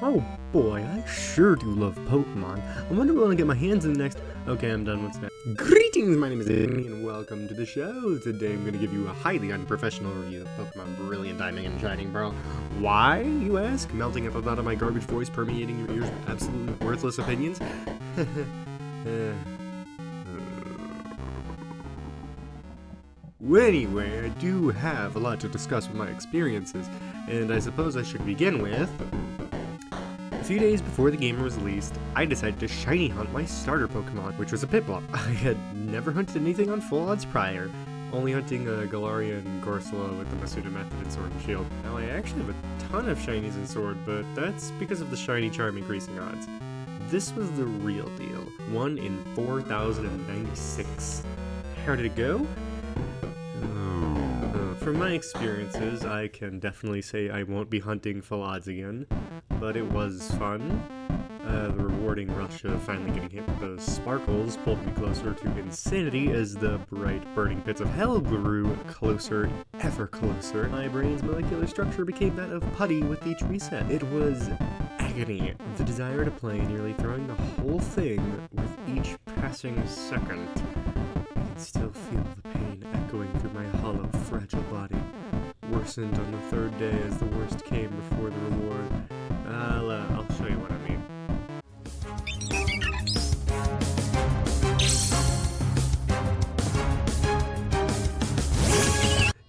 Oh boy, I sure do love Pokemon. I wonder when I'll get my hands in the next... Okay, I'm done with that. Greetings, my name is Amy, and welcome to the show. Today I'm going to give you a highly unprofessional review of Pokemon Brilliant Diamond and Shining Pearl. Why, you ask? Melting up out of my garbage voice, permeating your ears with absolutely worthless opinions? Anyway, I do have a lot to discuss with my experiences, and I suppose I should begin with... A few days before the game was released, I decided to shiny hunt my starter Pokemon, which was a Piplup. I had never hunted anything on full odds prior, only hunting a Galarian Gorsala with the Masuda method in Sword and Shield. Now I actually have a ton of shinies in Sword, but that's because of the shiny charm increasing odds. This was the real deal. 1 in 4,096. How did it go? From my experiences, I can definitely say I won't be hunting full odds again, but it was fun. The rewarding rush of finally getting hit with those sparkles pulled me closer to insanity as the bright burning pits of hell grew closer, ever closer. My brain's molecular structure became that of putty with each reset. It was agony, the desire to play nearly throwing the whole thing with each passing second. I can still feel the pain echoing through my hollow, fragile body. Worsened on the third day as the worst came before the reward. I'll show you what I mean.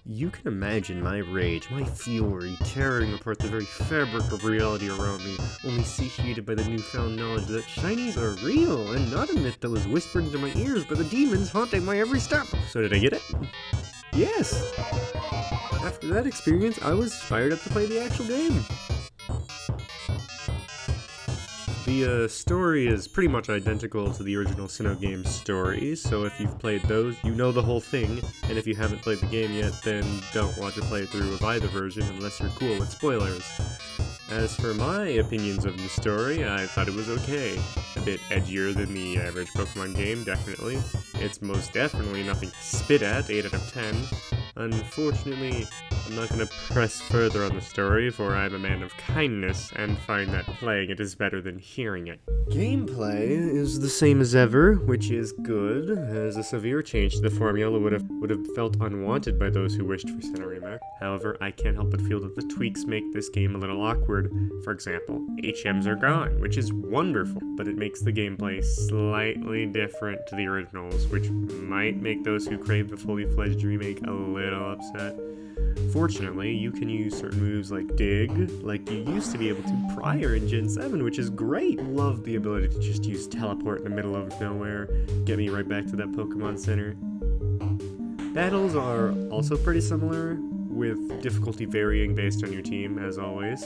You can imagine my rage, my fury, tearing apart the very fabric of reality around me, only satiated by the newfound knowledge that shinies are real, and not a myth that was whispered into my ears by the demons haunting my every step. So did I get it? Yes! After that experience, I was fired up to play the actual game. The story is pretty much identical to the original Sinnoh game story, so if you've played those, you know the whole thing, and if you haven't played the game yet, then don't watch a playthrough of either version unless you're cool with spoilers. As for my opinions of the story, I thought it was okay. A bit edgier than the average Pokemon game, definitely. It's most definitely nothing to spit at, 8 out of 10. Unfortunately, I'm not going to press further on the story, for I'm a man of kindness, and find that playing it is better than hearing it. Gameplay is the same as ever, which is good, as a severe change to the formula would have felt unwanted by those who wished for Sinnoh Remake. However, I can't help but feel that the tweaks make this game a little awkward. For example, HMs are gone, which is wonderful, but it makes the gameplay slightly different to the originals, which might make those who crave the fully fledged remake a little upset. Fortunately, you can use certain moves like Dig, like you used to be able to prior in Gen 7, which is great. Love the ability to just use Teleport in the middle of nowhere, get me right back to that Pokemon Center. Battles are also pretty similar, with difficulty varying based on your team, as always.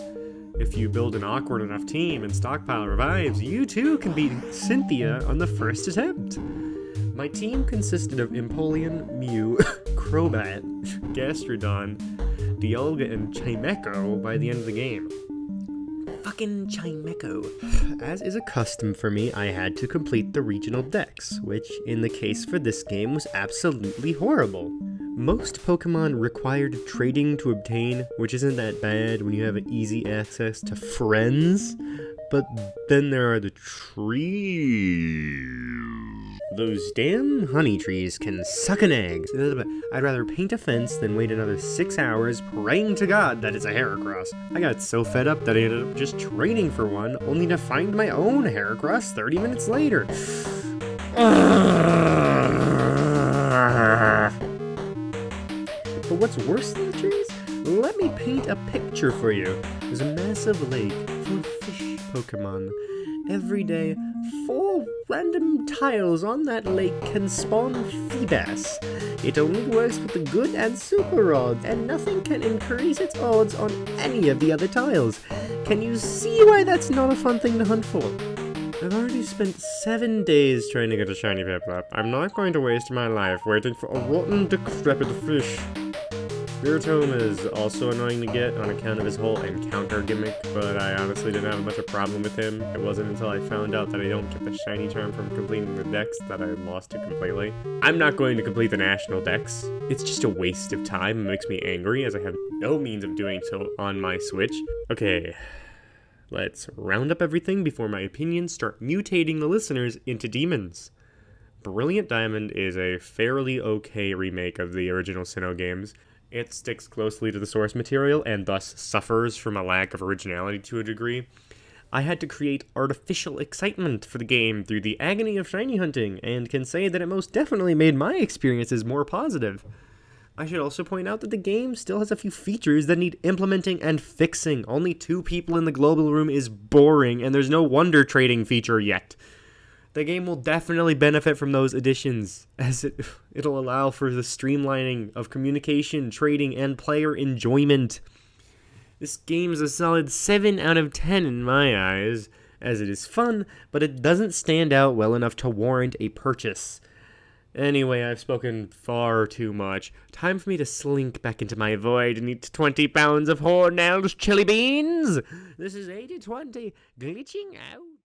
If you build an awkward enough team and stockpile revives, you too can beat Cynthia on the first attempt. My team consisted of Empoleon, Mew, Crobat, Gastrodon, Dialga, and Chimecho by the end of the game. Fucking Chimecho. As is a custom for me, I had to complete the regional dex, which, in the case for this game, was absolutely horrible. Most Pokemon required trading to obtain, which isn't that bad when you have easy access to friends, but then there are the trees. Those damn honey trees can suck an egg. I'd rather paint a fence than wait another 6 hours praying to God that it's a Heracross. I got so fed up that I ended up just trading for one, only to find my own Heracross 30 minutes later. But what's worse than the trees? Let me paint a picture for you. There's a massive lake full of fish Pokemon. Every day, 4 random tiles on that lake can spawn Feebas. It only works with the good and super rods, and nothing can increase its odds on any of the other tiles. Can you see why that's not a fun thing to hunt for? I've already spent 7 days trying to get a shiny Piplup. I'm not going to waste my life waiting for a rotten, decrepit fish. Spiritomb is also annoying to get on account of his whole encounter gimmick, but I honestly didn't have much of a problem with him. It wasn't until I found out that I don't get the shiny charm from completing the dex that I lost it completely. I'm not going to complete the national dex. It's just a waste of time and makes me angry as I have no means of doing so on my Switch. Okay, Let's round up everything before my opinions start mutating the listeners into demons. Brilliant Diamond is a fairly okay remake of the original Sinnoh games. It sticks closely to the source material and thus suffers from a lack of originality to a degree. I had to create artificial excitement for the game through the agony of shiny hunting, and can say that it most definitely made my experiences more positive. I should also point out that the game still has a few features that need implementing and fixing. Only 2 people in the global room is boring, and there's no wonder trading feature yet. The game will definitely benefit from those additions, as it'll allow for the streamlining of communication, trading, and player enjoyment. This game's a solid 7 out of 10 in my eyes, as it is fun, but it doesn't stand out well enough to warrant a purchase. Anyway, I've spoken far too much. Time for me to slink back into my void and eat 20 pounds of Hornell's chili beans. This is 80/20 glitching out.